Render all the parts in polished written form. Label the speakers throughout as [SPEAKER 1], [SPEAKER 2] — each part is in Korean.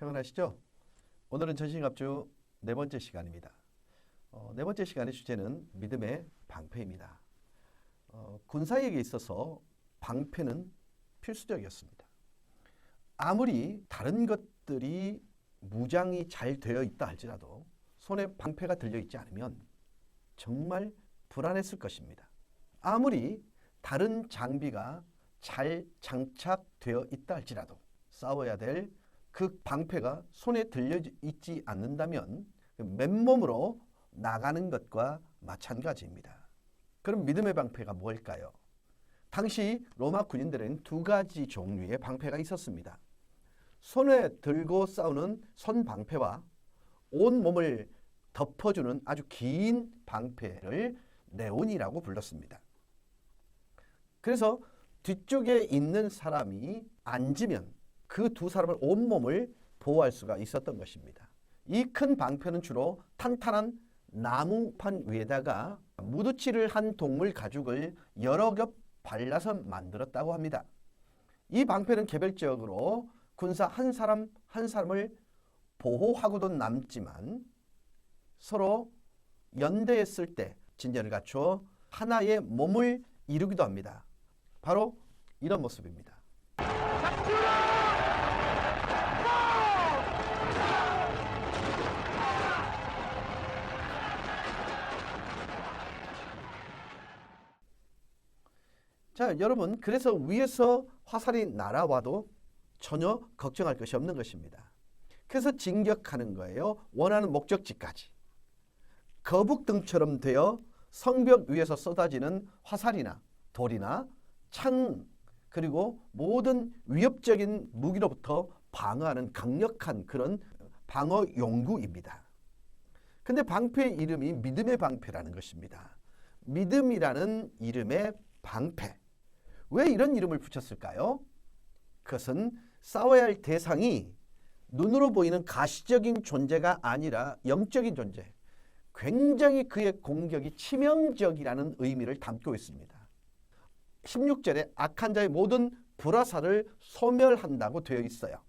[SPEAKER 1] 평안하시죠? 오늘은 전신갑주 네 번째 시간입니다. 네 번째 시간의 주제는 믿음의 방패입니다. 군사에게 있어서 방패는 필수적이었습니다. 아무리 다른 것들이 무장이 잘 되어 있다 할지라도 손에 방패가 들려있지 않으면 정말 불안했을 것입니다. 아무리 다른 장비가 잘 장착되어 있다 할지라도 싸워야 될 그 방패가 손에 들려있지 않는다면 맨몸으로 나가는 것과 마찬가지입니다. 그럼 믿음의 방패가 뭘까요? 당시 로마 군인들은 두 가지 종류의 방패가 있었습니다. 손에 들고 싸우는 손방패와 온몸을 덮어주는 아주 긴 방패를 네온이라고 불렀습니다. 그래서 뒤쪽에 있는 사람이 앉으면 그 두 사람을 온몸을 보호할 수가 있었던 것입니다. 이 큰 방패는 주로 탄탄한 나무판 위에다가 무드칠을 한 동물 가죽을 여러 겹 발라서 만들었다고 합니다. 이 방패는 개별적으로 군사 한 사람 한 사람을 보호하고도 남지만 서로 연대했을 때 진전을 갖춰 하나의 몸을 이루기도 합니다. 바로 이런 모습입니다. 자, 여러분, 그래서 위에서 화살이 날아와도 전혀 걱정할 것이 없는 것입니다. 그래서 진격하는 거예요. 원하는 목적지까지. 거북등처럼 되어 성벽 위에서 쏟아지는 화살이나 돌이나 창, 그리고 모든 위협적인 무기로부터 방어하는 강력한 그런 방어 용구입니다. 근데 방패의 이름이 믿음의 방패라는 것입니다. 믿음이라는 이름의 방패. 왜 이런 이름을 붙였을까요? 그것은 싸워야 할 대상이 눈으로 보이는 가시적인 존재가 아니라 영적인 존재, 굉장히 그의 공격이 치명적이라는 의미를 담고 있습니다. 16절에 악한 자의 모든 불화살을 소멸한다고 되어 있어요.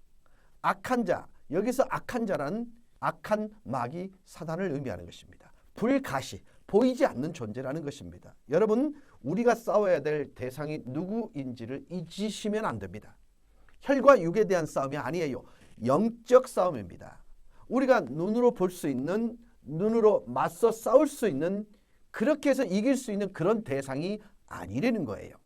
[SPEAKER 1] 악한 자, 여기서 악한 자란 악한 마귀 사단을 의미하는 것입니다. 불가시, 보이지 않는 존재라는 것입니다. 여러분, 우리가 싸워야 될 대상이 누구인지를 잊으시면 안 됩니다. 혈과 육에 대한 싸움이 아니에요. 영적 싸움입니다. 우리가 눈으로 볼 수 있는, 눈으로 맞서 싸울 수 있는, 그렇게 해서 이길 수 있는 그런 대상이 아니라는 거예요.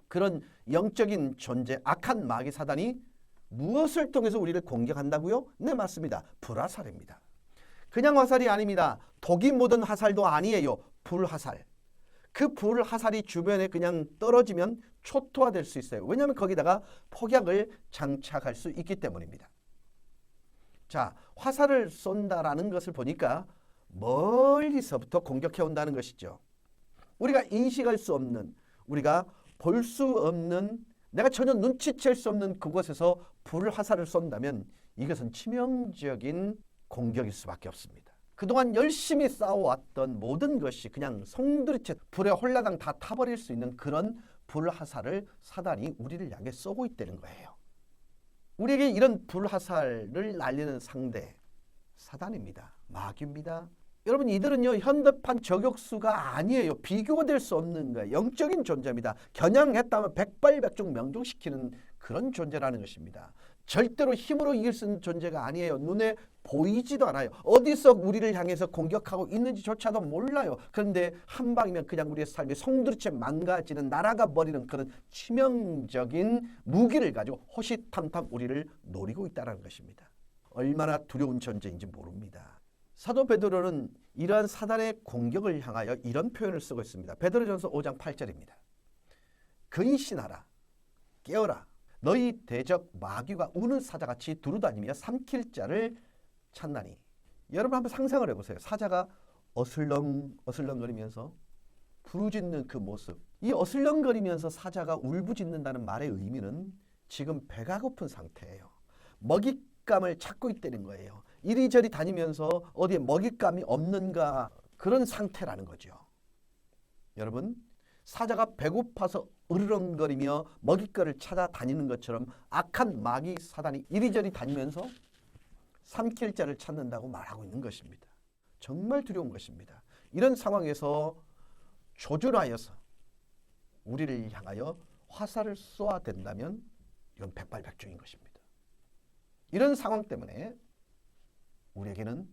[SPEAKER 1] 그런 영적인 존재, 악한 마귀 사단이 무엇을 통해서 우리를 공격한다고요? 네, 맞습니다. 불화살입니다. 그냥 화살이 아닙니다. 독이 묻은 화살도 아니에요. 불화살. 그 불화살이 주변에 그냥 떨어지면 초토화될 수 있어요. 왜냐하면 거기다가 폭약을 장착할 수 있기 때문입니다. 자, 화살을 쏜다라는 것을 보니까 멀리서부터 공격해 온다는 것이죠. 우리가 인식할 수 없는, 우리가 볼 수 없는, 내가 전혀 눈치챌 수 없는 그곳에서 불화살을 쏜다면 이것은 치명적인 공격일 수밖에 없습니다. 그동안 열심히 싸워왔던 모든 것이 그냥 송두리째 불에 홀라당 다 타버릴 수 있는 그런 불화살을 사단이 우리를 향해 쏘고 있다는 거예요. 우리에게 이런 불화살을 날리는 상대, 사단입니다. 마귀입니다. 여러분, 이들은요, 현대판 저격수가 아니에요. 비교가 될 수 없는 거예요. 영적인 존재입니다. 겨냥했다면 백발백중 명중시키는 그런 존재라는 것입니다. 절대로 힘으로 이길 수 있는 존재가 아니에요. 눈에 보이지도 않아요. 어디서 우리를 향해서 공격하고 있는지조차도 몰라요. 그런데 한 방이면 그냥 우리의 삶이 송두리째 망가지는, 날아가 버리는 그런 치명적인 무기를 가지고 호시탐탐 우리를 노리고 있다는 것입니다. 얼마나 두려운 존재인지 모릅니다. 사도 베드로는 이러한 사단의 공격을 향하여 이런 표현을 쓰고 있습니다. 베드로전서 5장 8절입니다. 근신하라, 깨어라. 너희 대적 마귀가 우는 사자같이 두루다니며 삼킬 자를 찾나니. 여러분 한번 상상을 해보세요. 사자가 어슬렁거리면서 부르짖는 그 모습. 이 어슬렁거리면서 사자가 울부짖는다는 말의 의미는 지금 배가 고픈 상태예요. 먹잇감을 찾고 있다는 거예요. 이리저리 다니면서 어디에 먹잇감이 없는가, 그런 상태라는 거죠. 여러분, 사자가 배고파서 으르렁거리며 먹잇거리를 찾아다니는 것처럼 악한 마귀 사단이 이리저리 다니면서 삼킬 자를 찾는다고 말하고 있는 것입니다. 정말 두려운 것입니다. 이런 상황에서 조준하여서 우리를 향하여 화살을 쏘아댄다면 이건 백발백중인 것입니다. 이런 상황 때문에 우리에게는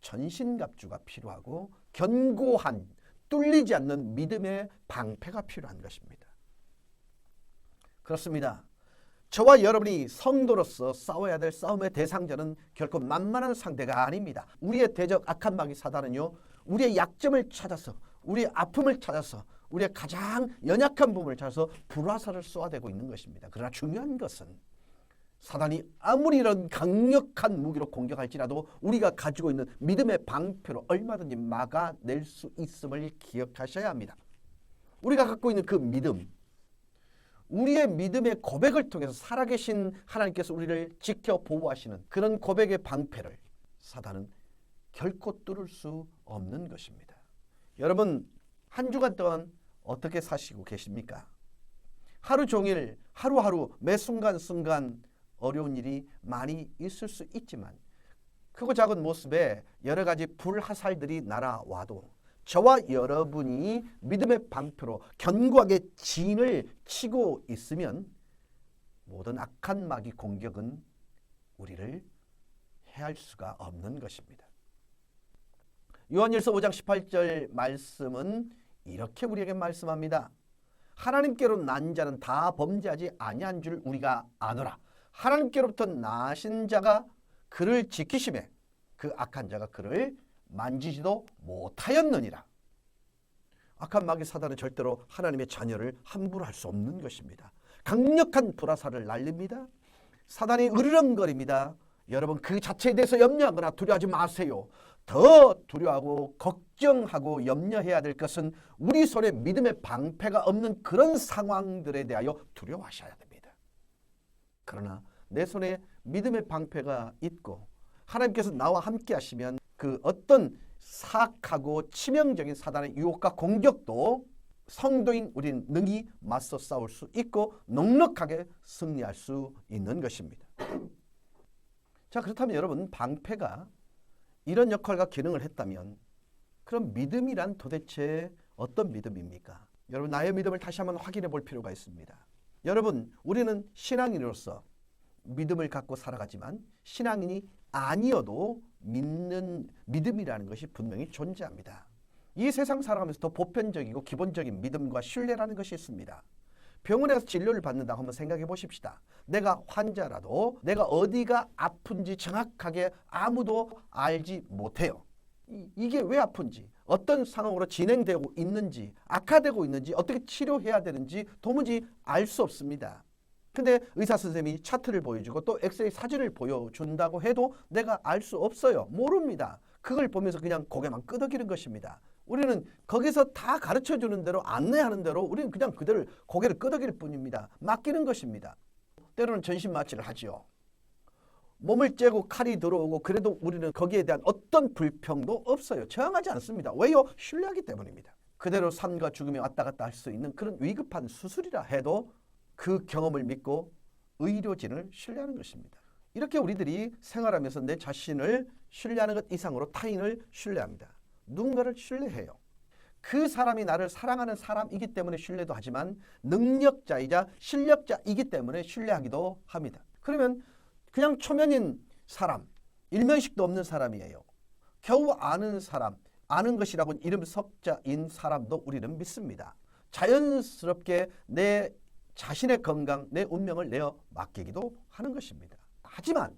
[SPEAKER 1] 전신갑주가 필요하고 견고한 뚫리지 않는 믿음의 방패가 필요한 것입니다. 그렇습니다. 저와 여러분이 성도로서 싸워야 될 싸움의 대상자는 결코 만만한 상대가 아닙니다. 우리의 대적 악한 마귀 사단은요, 우리의 약점을 찾아서, 우리의 아픔을 찾아서, 우리의 가장 연약한 부분을 찾아서 불화살을 쏘아대고 있는 것입니다. 그러나 중요한 것은 사단이 아무리 이런 강력한 무기로 공격할지라도 우리가 가지고 있는 믿음의 방패로 얼마든지 막아낼 수 있음을 기억하셔야 합니다. 우리가 갖고 있는 그 믿음, 우리의 믿음의 고백을 통해서 살아계신 하나님께서 우리를 지켜 보호하시는 그런 고백의 방패를 사단은 결코 뚫을 수 없는 것입니다. 여러분, 한 주간 동안 어떻게 사시고 계십니까? 하루 종일 하루하루 매 순간순간 어려운 일이 많이 있을 수 있지만 크고 작은 모습에 여러 가지 불화살들이 날아와도 저와 여러분이 믿음의 방패로 견고하게 진을 치고 있으면 모든 악한 마귀 공격은 우리를 해할 수가 없는 것입니다. 요한일서 5장 18절 말씀은 이렇게 우리에게 말씀합니다. 하나님께로 난 자는 다 범죄하지 아니한 줄 우리가 아노라. 하나님께로부터 나신 자가 그를 지키심에 그 악한 자가 그를 만지지도 못하였느니라. 악한 마귀 사단은 절대로 하나님의 자녀를 함부로 할 수 없는 것입니다. 강력한 불화살을 날립니다. 사단이 으르렁거립니다. 여러분, 그 자체에 대해서 염려하거나 두려워하지 마세요. 더 두려워하고 걱정하고 염려해야 될 것은 우리 손에 믿음의 방패가 없는 그런 상황들에 대하여 두려워하셔야 됩니다. 그러나 내 손에 믿음의 방패가 있고 하나님께서 나와 함께 하시면 그 어떤 사악하고 치명적인 사단의 유혹과 공격도 성도인 우리는 능히 맞서 싸울 수 있고 넉넉하게 승리할 수 있는 것입니다. 자, 그렇다면 여러분, 방패가 이런 역할과 기능을 했다면 그럼 믿음이란 도대체 어떤 믿음입니까? 여러분, 나의 믿음을 다시 한번 확인해 볼 필요가 있습니다. 여러분, 우리는 신앙인으로서 믿음을 갖고 살아가지만 신앙인이 아니어도 믿는 믿음이라는 것이 분명히 존재합니다. 이 세상 살아가면서 더 보편적이고 기본적인 믿음과 신뢰라는 것이 있습니다. 병원에 가서 진료를 받는다고 한번 생각해 보십시다. 내가 환자라도 내가 어디가 아픈지 정확하게 아무도 알지 못해요. 이게 왜 아픈지, 어떤 상황으로 진행되고 있는지, 악화되고 있는지, 어떻게 치료해야 되는지 도무지 알 수 없습니다. 근데 의사 선생님이 차트를 보여주고 또 엑스레이 사진을 보여준다고 해도 내가 알 수 없어요. 모릅니다. 그걸 보면서 그냥 고개만 끄덕이는 것입니다. 우리는 거기서 다 가르쳐주는 대로 안내하는 대로 우리는 그냥 그대로 고개를 끄덕일 뿐입니다. 맡기는 것입니다. 때로는 전신마취를 하지요. 몸을 째고 칼이 들어오고 그래도 우리는 거기에 대한 어떤 불평도 없어요. 저항하지 않습니다. 왜요? 신뢰하기 때문입니다. 그대로 삶과 죽음이 왔다 갔다 할 수 있는 그런 위급한 수술이라 해도 그 경험을 믿고 의료진을 신뢰하는 것입니다. 이렇게 우리들이 생활하면서 내 자신을 신뢰하는 것 이상으로 타인을 신뢰합니다. 누군가를 신뢰해요. 그 사람이 나를 사랑하는 사람이기 때문에 신뢰도 하지만 능력자이자 실력자이기 때문에 신뢰하기도 합니다. 그러면 그냥 초면인 사람, 일면식도 없는 사람이에요. 겨우 아는 사람, 아는 것이라고는 이름 석자인 사람도 우리는 믿습니다. 자연스럽게 내 자신의 건강, 내 운명을 내어 맡기기도 하는 것입니다. 하지만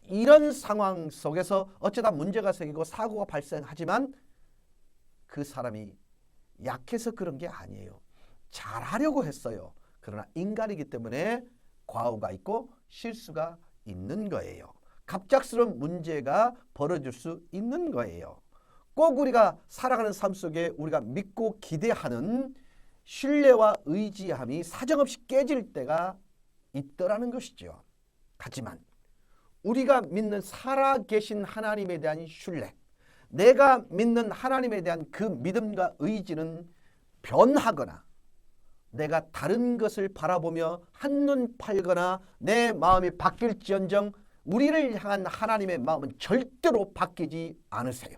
[SPEAKER 1] 이런 상황 속에서 어쩌다 문제가 생기고 사고가 발생하지만 그 사람이 약해서 그런 게 아니에요. 잘하려고 했어요. 그러나 인간이기 때문에 과오가 있고 실수가 있는 거예요. 갑작스러운 문제가 벌어질 수 있는 거예요. 꼭 우리가 살아가는 삶 속에 우리가 믿고 기대하는 신뢰와 의지함이 사정없이 깨질 때가 있더라는 것이죠. 하지만 우리가 믿는 살아계신 하나님에 대한 신뢰, 내가 믿는 하나님에 대한 그 믿음과 의지는 변하거나 내가 다른 것을 바라보며 한눈 팔거나 내 마음이 바뀔지언정 우리를 향한 하나님의 마음은 절대로 바뀌지 않으세요.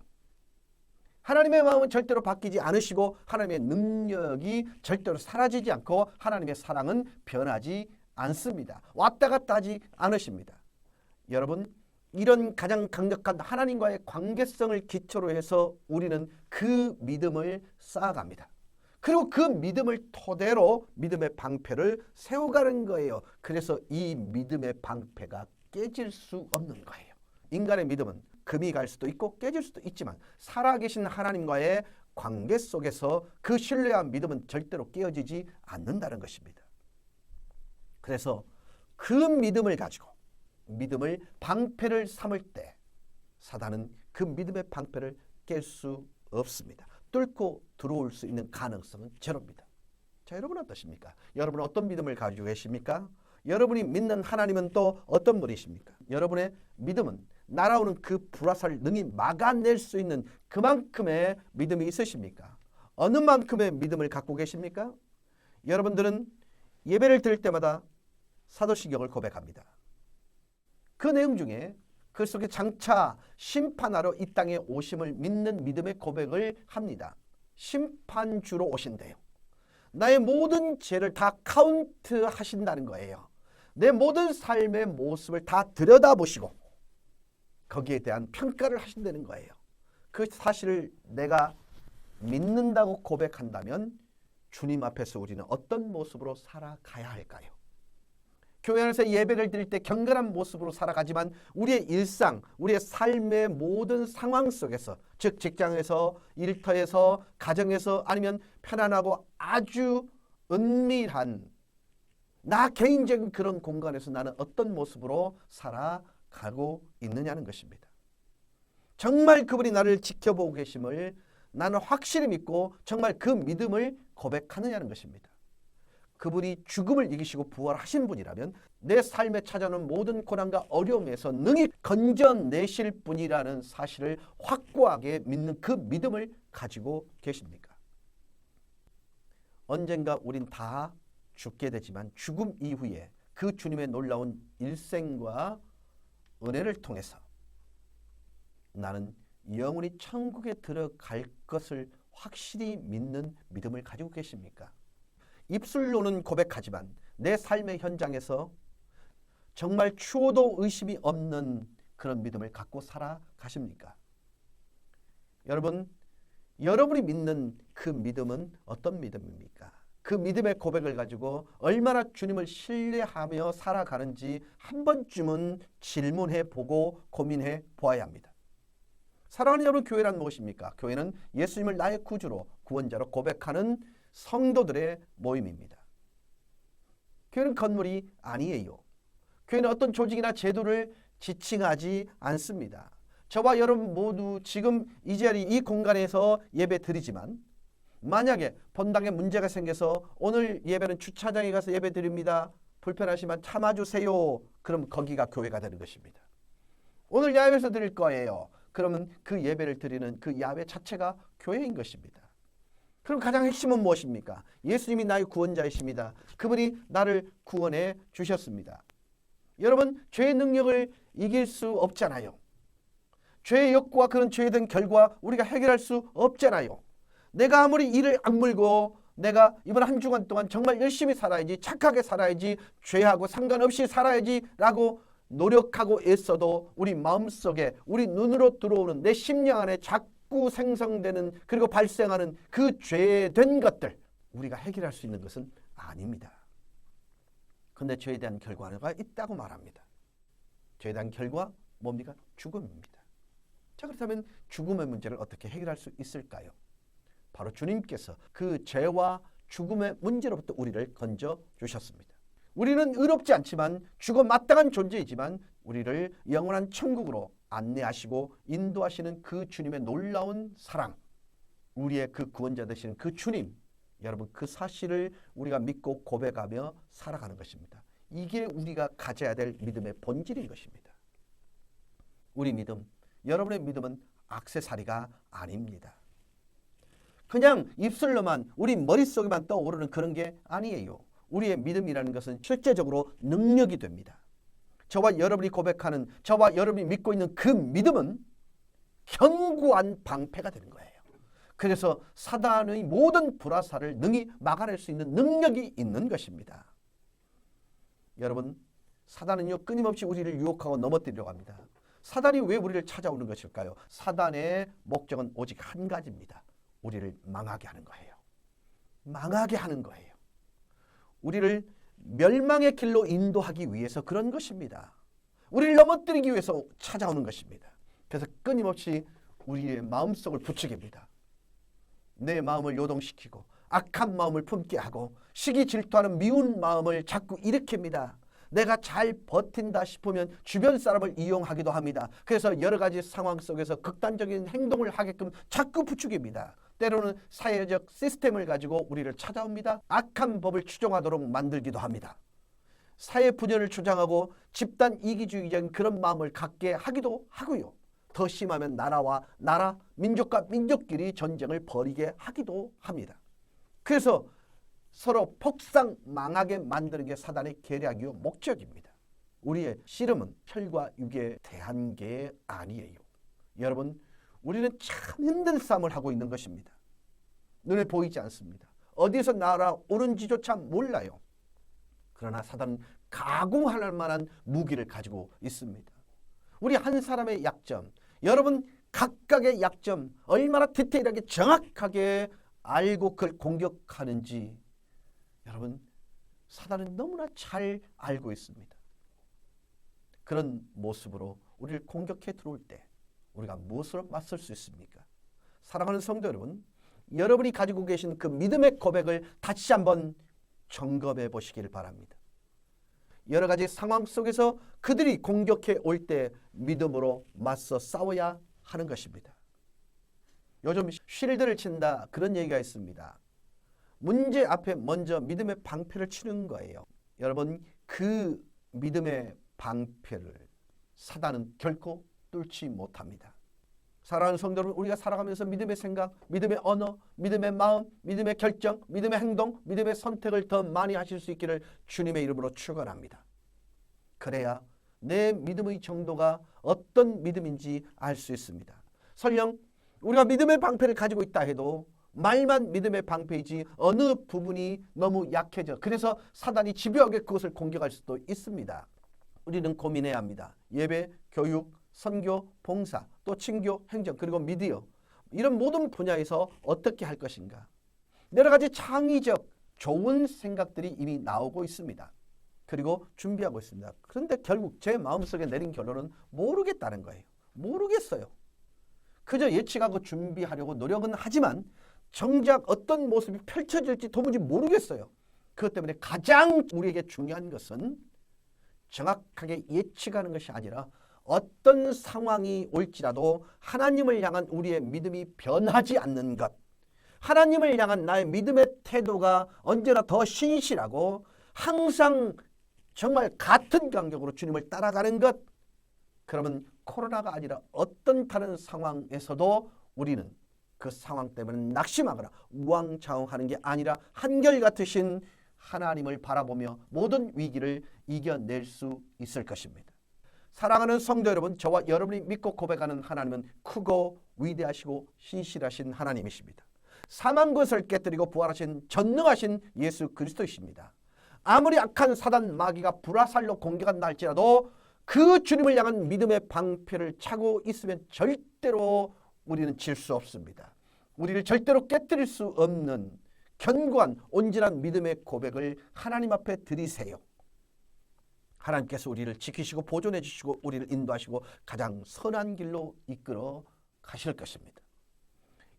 [SPEAKER 1] 하나님의 마음은 절대로 바뀌지 않으시고 하나님의 능력이 절대로 사라지지 않고 하나님의 사랑은 변하지 않습니다. 왔다 갔다 하지 않으십니다. 여러분, 이런 가장 강력한 하나님과의 관계성을 기초로 해서 우리는 그 믿음을 쌓아갑니다. 그리고 그 믿음을 토대로 믿음의 방패를 세워가는 거예요. 그래서 이 믿음의 방패가 깨질 수 없는 거예요. 인간의 믿음은 금이 갈 수도 있고 깨질 수도 있지만 살아계신 하나님과의 관계 속에서 그 신뢰한 믿음은 절대로 깨어지지 않는다는 것입니다. 그래서 그 믿음을 가지고 믿음을 방패를 삼을 때 사단은 그 믿음의 방패를 깰 수 없습니다. 뚫고 들어올 수 있는 가능성은 제로입니다. 자, 여러분 어떠십니까? 여러분은 어떤 믿음을 가지고 계십니까? 여러분이 믿는 하나님은 또 어떤 분이십니까? 여러분의 믿음은 날아오는 그 불화살을 능히 막아낼 수 있는 그만큼의 믿음이 있으십니까? 어느 만큼의 믿음을 갖고 계십니까? 여러분들은 예배를 드릴 때마다 사도신경을 고백합니다. 그 내용 중에 그 속에 장차 심판하러 이 땅에 오심을 믿는 믿음의 고백을 합니다. 심판주로 오신대요. 나의 모든 죄를 다 카운트 하신다는 거예요. 내 모든 삶의 모습을 다 들여다보시고 거기에 대한 평가를 하신다는 거예요. 그 사실을 내가 믿는다고 고백한다면 주님 앞에서 우리는 어떤 모습으로 살아가야 할까요? 교회 안에서 예배를 드릴 때 경건한 모습으로 살아가지만 우리의 일상, 우리의 삶의 모든 상황 속에서, 즉 직장에서, 일터에서, 가정에서, 아니면 편안하고 아주 은밀한 나 개인적인 그런 공간에서 나는 어떤 모습으로 살아가고 있느냐는 것입니다. 정말 그분이 나를 지켜보고 계심을 나는 확실히 믿고 정말 그 믿음을 고백하느냐는 것입니다. 그분이 죽음을 이기시고 부활하신 분이라면 내 삶에 찾아오는 모든 고난과 어려움에서 능히 건져내실 분이라는 사실을 확고하게 믿는 그 믿음을 가지고 계십니까? 언젠가 우린 다 죽게 되지만 죽음 이후에 그 주님의 놀라운 일생과 은혜를 통해서 나는 영원히 천국에 들어갈 것을 확실히 믿는 믿음을 가지고 계십니까? 입술로는 고백하지만 내 삶의 현장에서 정말 추호도 의심이 없는 그런 믿음을 갖고 살아가십니까? 여러분, 여러분이 믿는 그 믿음은 어떤 믿음입니까? 그 믿음의 고백을 가지고 얼마나 주님을 신뢰하며 살아가는지 한 번쯤은 질문해 보고 고민해 보아야 합니다. 사랑하는 여러분, 교회란 무엇입니까? 교회는 예수님을 나의 구주로 구원자로 고백하는 성도들의 모임입니다. 교회는 건물이 아니에요. 교회는 어떤 조직이나 제도를 지칭하지 않습니다. 저와 여러분 모두 지금 이 자리 이 공간에서 예배 드리지만 만약에 본당에 문제가 생겨서 오늘 예배는 주차장에 가서 예배 드립니다. 불편하시면 참아주세요. 그럼 거기가 교회가 되는 것입니다. 오늘 야외에서 드릴 거예요. 그러면 그 예배를 드리는 그 야외 자체가 교회인 것입니다. 그럼 가장 핵심은 무엇입니까? 예수님이 나의 구원자이십니다. 그분이 나를 구원해 주셨습니다. 여러분, 죄의 능력을 이길 수 없잖아요. 죄의 욕구와 그런 죄에 대한 결과 우리가 해결할 수 없잖아요. 내가 아무리 이를 악물고 내가 이번 한 주간 동안 정말 열심히 살아야지, 착하게 살아야지, 죄하고 상관없이 살아야지 라고 노력하고 애써도 우리 마음속에 우리 눈으로 들어오는 내 심령 안에 자꾸 생성되는 그리고 발생하는 그 죄된 것들 우리가 해결할 수 있는 것은 아닙니다. 그런데 죄에 대한 결과가 있다고 말합니다. 죄에 대한 결과 뭡니까? 죽음입니다. 자, 그렇다면 죽음의 문제를 어떻게 해결할 수 있을까요? 바로 주님께서 그 죄와 죽음의 문제로부터 우리를 건져 주셨습니다. 우리는 의롭지 않지만 죽어 마땅한 존재이지만 우리를 영원한 천국으로 안내하시고 인도하시는 그 주님의 놀라운 사랑, 우리의 그 구원자 되시는 그 주님, 여러분 그 사실을 우리가 믿고 고백하며 살아가는 것입니다. 이게 우리가 가져야 될 믿음의 본질인 것입니다. 우리 믿음, 여러분의 믿음은 액세서리가 아닙니다. 그냥 입술로만 우리 머릿속에만 떠오르는 그런 게 아니에요. 우리의 믿음이라는 것은 실제적으로 능력이 됩니다. 저와 여러분이 고백하는, 저와 여러분이 믿고 있는 그 믿음은 견고한 방패가 되는 거예요. 그래서 사단의 모든 불화살을 능히 막아낼 수 있는 능력이 있는 것입니다. 여러분, 사단은요 끊임없이 우리를 유혹하고 넘어뜨리려고 합니다. 사단이 왜 우리를 찾아오는 것일까요? 사단의 목적은 오직 한 가지입니다. 우리를 망하게 하는 거예요. 망하게 하는 거예요. 우리를 멸망의 길로 인도하기 위해서 그런 것입니다. 우리를 넘어뜨리기 위해서 찾아오는 것입니다. 그래서 끊임없이 우리의 마음속을 부추깁니다. 내 마음을 요동시키고 악한 마음을 품게 하고 시기 질투하는 미운 마음을 자꾸 일으킵니다. 내가 잘 버틴다 싶으면 주변 사람을 이용하기도 합니다. 그래서 여러 가지 상황 속에서 극단적인 행동을 하게끔 자꾸 부추깁니다. 때로는 사회적 시스템을 가지고 우리를 찾아옵니다. 악한 법을 추종하도록 만들기도 합니다. 사회 분열을 주장하고 집단 이기주의적인 그런 마음을 갖게 하기도 하고요. 더 심하면 나라와 나라, 민족과 민족끼리 전쟁을 벌이게 하기도 합니다. 그래서 서로 폭삭 망하게 만드는 게 사단의 계략이요 목적입니다. 우리의 씨름은 혈과 육에 대한 게 아니에요. 여러분, 우리는 참 힘든 싸움을 하고 있는 것입니다. 눈에 보이지 않습니다. 어디서 날아오는지조차 몰라요. 그러나 사단은 가공할 만한 무기를 가지고 있습니다. 우리 한 사람의 약점, 여러분 각각의 약점 얼마나 디테일하게 정확하게 알고 그걸 공격하는지 여러분 사단은 너무나 잘 알고 있습니다. 그런 모습으로 우리를 공격해 들어올 때 우리가 무엇으로 맞설 수 있습니까? 사랑하는 성도 여러분, 여러분이 가지고 계신 그 믿음의 고백을 다시 한번 점검해 보시길 바랍니다. 여러 가지 상황 속에서 그들이 공격해 올 때 믿음으로 맞서 싸워야 하는 것입니다. 요즘 쉴드를 친다 그런 얘기가 있습니다. 문제 앞에 먼저 믿음의 방패를 치는 거예요. 여러분, 그 믿음의 방패를 사단은 결코 뚫지 못합니다. 사랑하는 성도 여러분, 우리가 살아가면서 믿음의 생각, 믿음의 언어, 믿음의 마음, 믿음의 결정, 믿음의 행동, 믿음의 선택을 더 많이 하실 수 있기를 주님의 이름으로 축원합니다. 그래야 내 믿음의 정도가 어떤 믿음인지 알 수 있습니다. 설령 우리가 믿음의 방패를 가지고 있다 해도 말만 믿음의 방패이지 어느 부분이 너무 약해져 그래서 사단이 집요하게 그것을 공격할 수도 있습니다. 우리는 고민해야 합니다. 예배, 교육, 선교, 봉사, 또 친교, 행정, 그리고 미디어 이런 모든 분야에서 어떻게 할 것인가. 여러 가지 창의적 좋은 생각들이 이미 나오고 있습니다. 그리고 준비하고 있습니다. 그런데 결국 제 마음속에 내린 결론은 모르겠다는 거예요. 모르겠어요. 그저 예측하고 준비하려고 노력은 하지만 정작 어떤 모습이 펼쳐질지 도무지 모르겠어요. 그것 때문에 가장 우리에게 중요한 것은 정확하게 예측하는 것이 아니라 어떤 상황이 올지라도 하나님을 향한 우리의 믿음이 변하지 않는 것, 하나님을 향한 나의 믿음의 태도가 언제나 더 신실하고 항상 정말 같은 간격으로 주님을 따라가는 것. 그러면 코로나가 아니라 어떤 다른 상황에서도 우리는 그 상황 때문에 낙심하거나 우왕좌왕하는 게 아니라 한결같으신 하나님을 바라보며 모든 위기를 이겨낼 수 있을 것입니다. 사랑하는 성도 여러분, 저와 여러분이 믿고 고백하는 하나님은 크고 위대하시고 신실하신 하나님이십니다. 사망 것을 깨뜨리고 부활하신 전능하신 예수 그리스도이십니다. 아무리 악한 사단 마귀가 불화살로 공격한다 할지라도 그 주님을 향한 믿음의 방패를 차고 있으면 절대로 우리는 질 수 없습니다. 우리를 절대로 깨뜨릴 수 없는 견고한 온전한 믿음의 고백을 하나님 앞에 드리세요. 하나님께서 우리를 지키시고 보존해 주시고 우리를 인도하시고 가장 선한 길로 이끌어 가실 것입니다.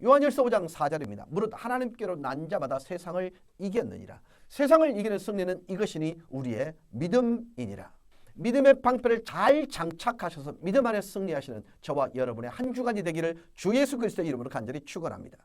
[SPEAKER 1] 요한일서 5장 4절입니다. 무릇 하나님께로 난 자마다 세상을 이겼느니라. 세상을 이기는 승리는 이것이니 우리의 믿음이니라. 믿음의 방패를 잘 장착하셔서 믿음 안에 승리하시는 저와 여러분의 한 주간이 되기를 주 예수 그리스도의 이름으로 간절히 축원합니다.